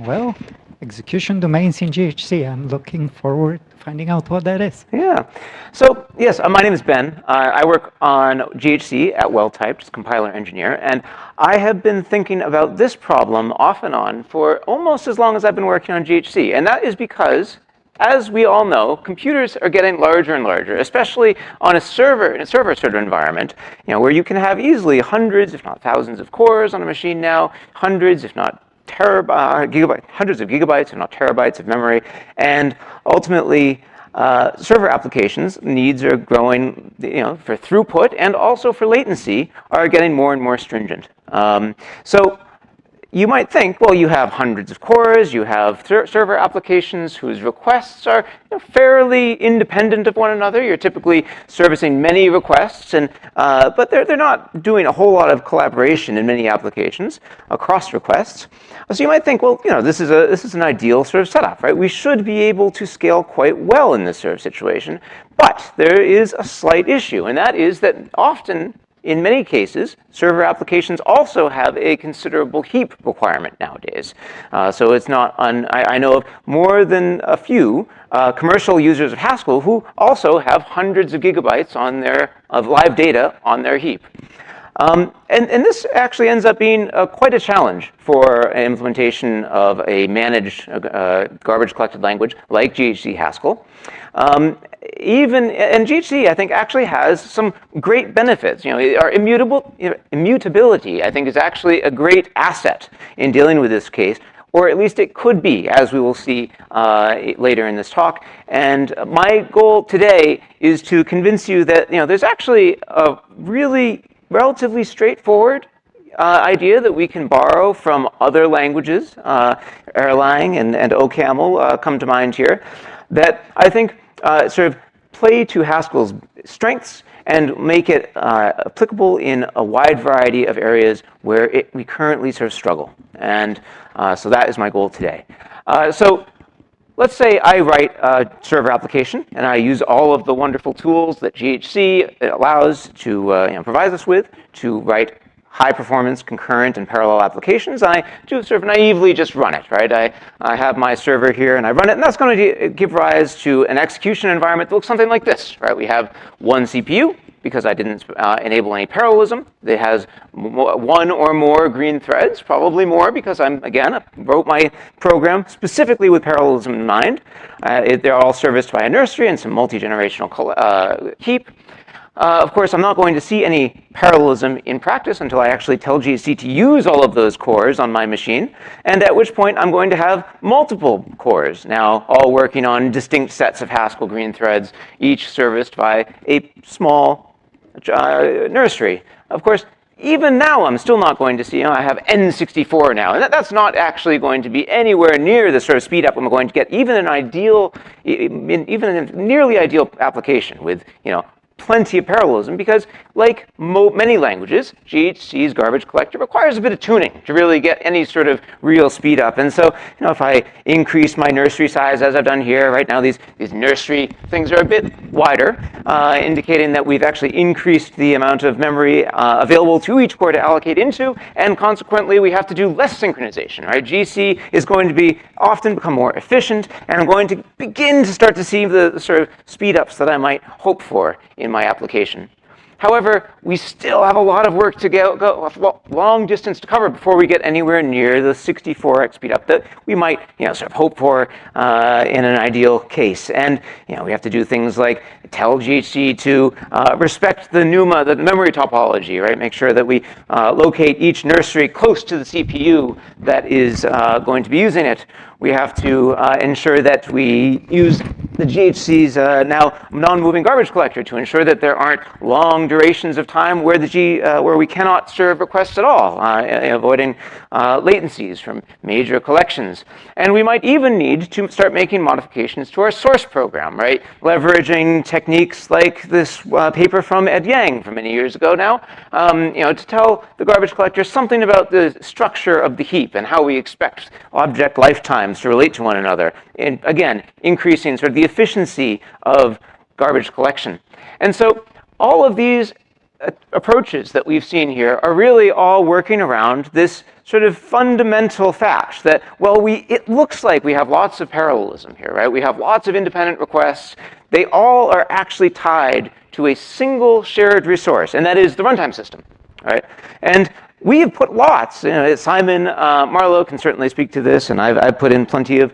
Well, execution domains in GHC. I'm looking forward to finding out what that is. Yeah. So yes, my name is Ben. I work on GHC at well-typed as compiler engineer, and I have been thinking about this problem off and on for almost as long as I've been working on GHC, and that is because, as we all know, computers are getting larger and larger, especially on a server, in a server sort of environment, where you can have easily hundreds, if not thousands of cores on a machine now, hundreds, if not hundreds of gigabytes, if not terabytes of memory, and ultimately, server applications needs are growing, for throughput and also for latency are getting more and more stringent. So you might think, well, you have hundreds of cores, you have server applications whose requests are fairly independent of one another. You're typically servicing many requests, but they're not doing a whole lot of collaboration in many applications across requests. So you might think, well, this is an ideal sort of setup, right? We should be able to scale quite well in this sort of situation, but there is a slight issue, and that is that often, in many cases, server applications also have a considerable heap requirement nowadays. So it's not, I know of more than a few commercial users of Haskell who also have hundreds of gigabytes of live data on their heap. And this actually ends up being quite a challenge for an implementation of a managed garbage collected language like GHC Haskell. And GHC, I think, actually has some great benefits. Our immutability, I think, is actually a great asset in dealing with this case, or at least it could be, as we will see later in this talk. And my goal today is to convince you that there's actually a really relatively straightforward idea that we can borrow from other languages. Erlang and OCaml come to mind here, that I think sort of play to Haskell's strengths and make it applicable in a wide variety of areas where we currently sort of struggle. And so that is my goal today. So let's say I write a server application, and I use all of the wonderful tools that GHC allows to provides us with to write high-performance concurrent and parallel applications. I do sort of naively just run it, right? I have my server here, and I run it, and that's going to give rise to an execution environment that looks something like this, right? We have one CPU, because I didn't enable any parallelism. It has one or more green threads, probably more, because I wrote my program specifically with parallelism in mind. They're all serviced by a nursery and some multi-generational heap. Of course, I'm not going to see any parallelism in practice until I actually tell GHC to use all of those cores on my machine, and at which point I'm going to have multiple cores now, all working on distinct sets of Haskell green threads, each serviced by a small nursery. Of course, even now, I'm still not going to see, I have N64 now, and that's not actually going to be anywhere near the sort of speed up I'm going to get, even in a nearly ideal application with, plenty of parallelism, because like many languages, GHC's garbage collector requires a bit of tuning to really get any sort of real speed up. And so, if I increase my nursery size, as I've done here, right now these nursery things are a bit wider, indicating that we've actually increased the amount of memory available to each core to allocate into, and consequently we have to do less synchronization, right? GC is going to often become more efficient, and I'm going to begin to start to see the sort of speed ups that I might hope for in my application. However, we still have a lot of work to go long distance to cover before we get anywhere near the 64x speed up that we might, sort of hope for in an ideal case. And we have to do things like tell GHC to respect the NUMA, the memory topology, right? Make sure that we locate each nursery close to the CPU that is going to be using it. We have to ensure that we use the GHC's now non-moving garbage collector to ensure that there aren't long durations of time where where we cannot serve requests at all, avoiding latencies from major collections. And we might even need to start making modifications to our source program, right? Leveraging techniques like this paper from Ed Yang from many years ago now, to tell the garbage collector something about the structure of the heap and how we expect object lifetimes to relate to one another. And again, increasing sort of the efficiency of garbage collection. And so all of these approaches that we've seen here are really all working around this sort of fundamental fact that, well, it looks like we have lots of parallelism here, right? We have lots of independent requests. They all are actually tied to a single shared resource, and that is the runtime system, right? And we have put lots, Simon Marlowe can certainly speak to this, and I've put in plenty of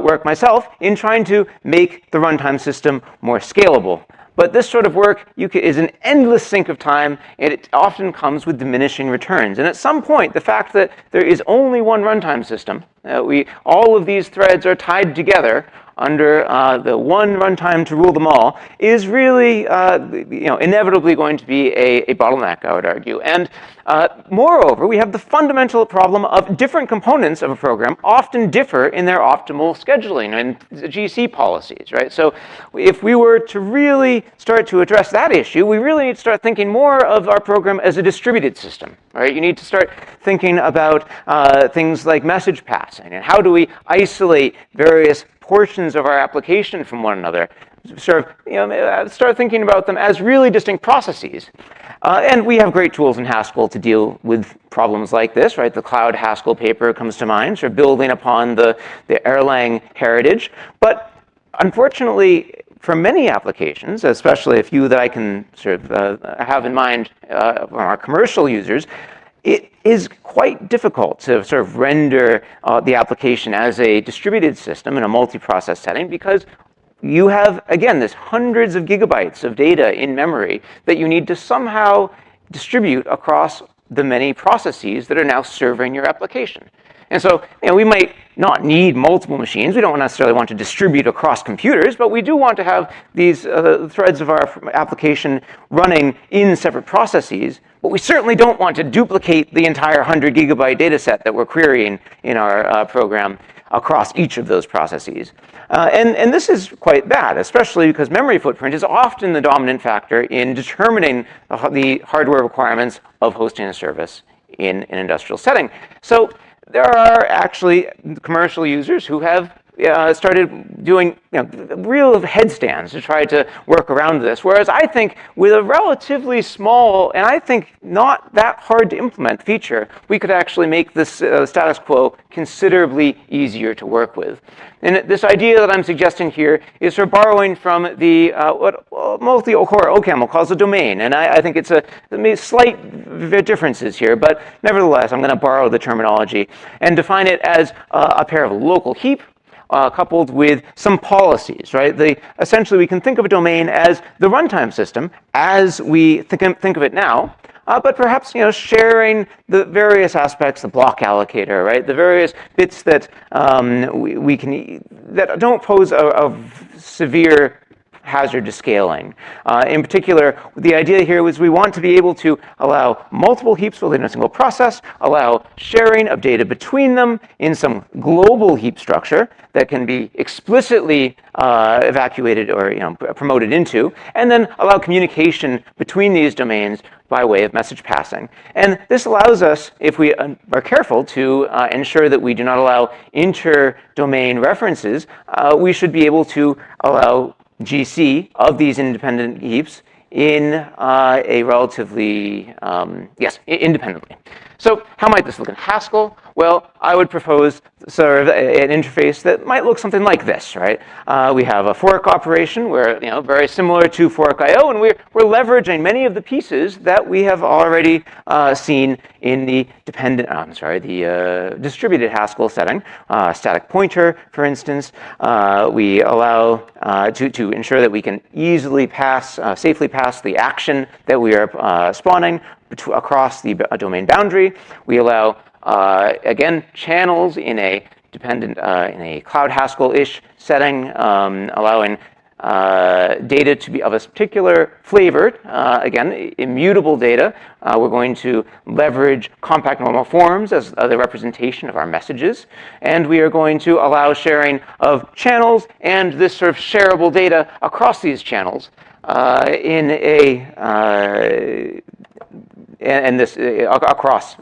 work myself in trying to make the runtime system more scalable. But this sort of work is an endless sink of time, and it often comes with diminishing returns. And at some point, the fact that there is only one runtime system, all of these threads are tied together under the one runtime to rule them all, is really inevitably going to be a bottleneck, I would argue. And moreover, we have the fundamental problem of different components of a program often differ in their optimal scheduling and GC policies, right? So if we were to really start to address that issue, we really need to start thinking more of our program as a distributed system, right? You need to start thinking about things like message passing and how do we isolate various portions of our application from one another, start thinking about them as really distinct processes. And we have great tools in Haskell to deal with problems like this, right? The Cloud Haskell paper comes to mind, sort of building upon the Erlang heritage. But unfortunately, for many applications, especially a few that I can sort of have in mind from our commercial users, it is quite difficult to sort of render the application as a distributed system in a multi-process setting because you have, again, this hundreds of gigabytes of data in memory that you need to somehow distribute across the many processes that are now serving your application. And so we might not need multiple machines. We don't necessarily want to distribute across computers, but we do want to have these threads of our application running in separate processes. But we certainly don't want to duplicate the entire 100 gigabyte data set that we're querying in our program across each of those processes. And this is quite bad, especially because memory footprint is often the dominant factor in determining the hardware requirements of hosting a service in an industrial setting. So there are actually commercial users who have started doing real headstands to try to work around this. Whereas I think with a relatively small, and I think not that hard to implement feature, we could actually make this status quo considerably easier to work with. And this idea that I'm suggesting here is sort of borrowing from the what multi-core OCaml calls a domain. And I think it's slight differences here, but nevertheless, I'm going to borrow the terminology and define it as a pair of local heap coupled with some policies, right? Essentially, we can think of a domain as the runtime system as we think of it now, but perhaps sharing the various aspects, the block allocator, right? The various bits that that don't pose a severe hazard to scaling. In particular, the idea here was we want to be able to allow multiple heaps within a single process, allow sharing of data between them in some global heap structure that can be explicitly evacuated or promoted into, and then allow communication between these domains by way of message passing. And this allows us, if we are careful, to ensure that we do not allow inter-domain references. We should be able to allow GC of these independent heaps in a relatively, independently. So how might this look in Haskell? Well, I would propose sort of an interface that might look something like this, right? We have a fork operation where, very similar to fork IO, and we're leveraging many of the pieces that we have already seen in the distributed Haskell setting. Static pointer, for instance, we allow to ensure that we can easily safely pass the action that we are spawning across the domain boundary. We allow, again, channels in a Cloud Haskell-ish setting, allowing data to be of a particular flavor, again, immutable data. We're going to leverage compact normal forms as the representation of our messages, and we are going to allow sharing of channels and this sort of shareable data across these channels across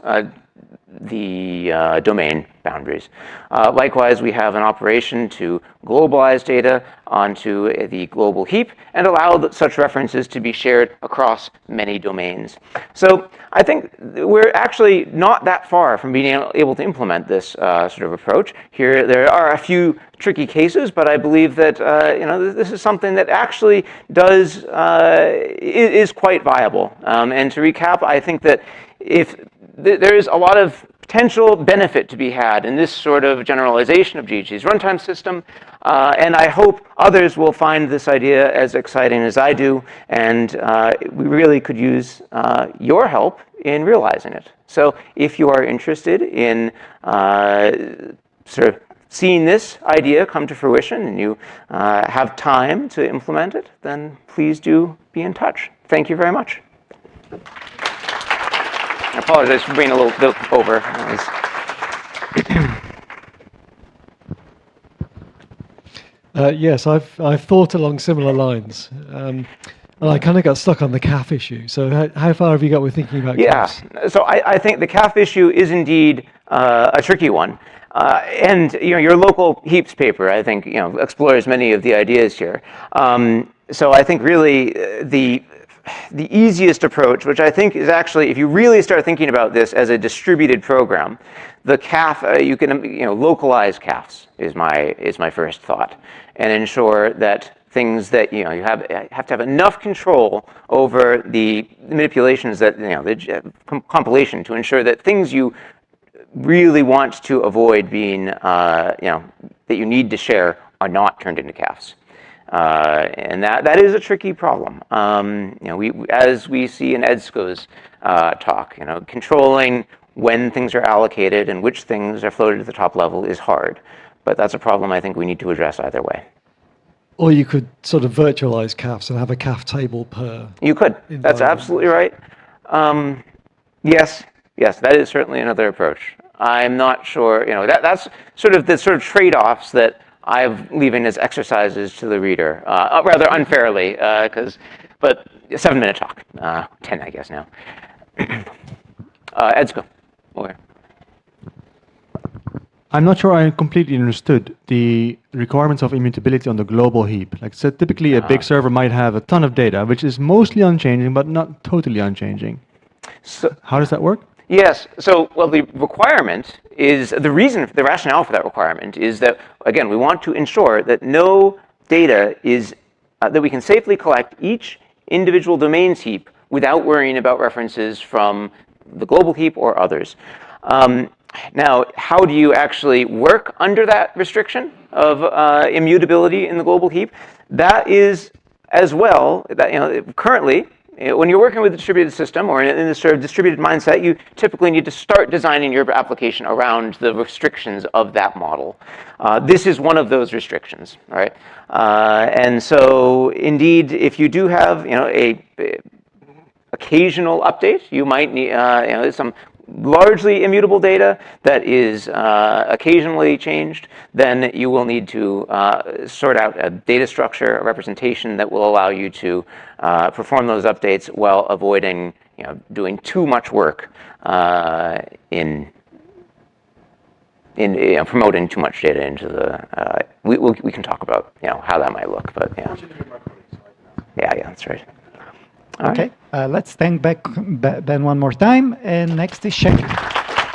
the domain boundaries. Likewise, we have an operation to globalize data onto the global heap and allow such references to be shared across many domains. So I think we're actually not that far from being able to implement this sort of approach. Here, there are a few tricky cases, but I believe that this is something that actually is quite viable. And to recap, I think that if there is a lot of potential benefit to be had in this sort of generalization of GHC's runtime system, and I hope others will find this idea as exciting as I do, and we really could use your help in realizing it. So if you are interested in sort of seeing this idea come to fruition and you have time to implement it, then please do be in touch. Thank you very much. I apologize for being a little bit over. Yes, I've thought along similar lines. And I kind of got stuck on the CAF issue. So how far have you got with thinking about CAFs? Yeah, so I think the CAF issue is indeed a tricky one. And your local heaps paper, I think, explores many of the ideas here. So I think really the easiest approach, which I think is actually, if you really start thinking about this as a distributed program, the CAF, you can localize CAFs is my first thought, and ensure that things that you have to have enough control over the manipulations that the compilation to ensure that things you really want to avoid being that you need to share are not turned into CAFs. And that is a tricky problem. As we see in EDSCO's talk, controlling when things are allocated and which things are floated to the top level is hard. But that's a problem I think we need to address either way. Or you could sort of virtualize CAFs and have a CAF table per. You could. That's absolutely right. Yes, that is certainly another approach. I'm not sure. That's sort of the sort of trade-offs that I'm leaving as exercises to the reader, rather unfairly, but 7-minute talk, 10 I guess now. EDSCO, over. I'm not sure I completely understood the requirements of immutability on the global heap. So typically a big server might have a ton of data, which is mostly unchanging, but not totally unchanging. So how does that work? Yes. So, the requirement is, the rationale for that requirement is that, again, we want to ensure that no data is, that we can safely collect each individual domain's heap without worrying about references from the global heap or others. Now, how do you actually work under that restriction of immutability in the global heap? That is, as well, that currently, when you're working with a distributed system or in this sort of distributed mindset, you typically need to start designing your application around the restrictions of that model. This is one of those restrictions, right? And so, indeed, if you do have, a occasional update, you might need, some largely immutable data that is occasionally changed, then you will need to sort out a data structure, a representation that will allow you to perform those updates while avoiding doing too much work in promoting too much data into the. We can talk about how that might look, but yeah. Yeah, that's right. Okay, let's thank Ben one more time, and next is Shek.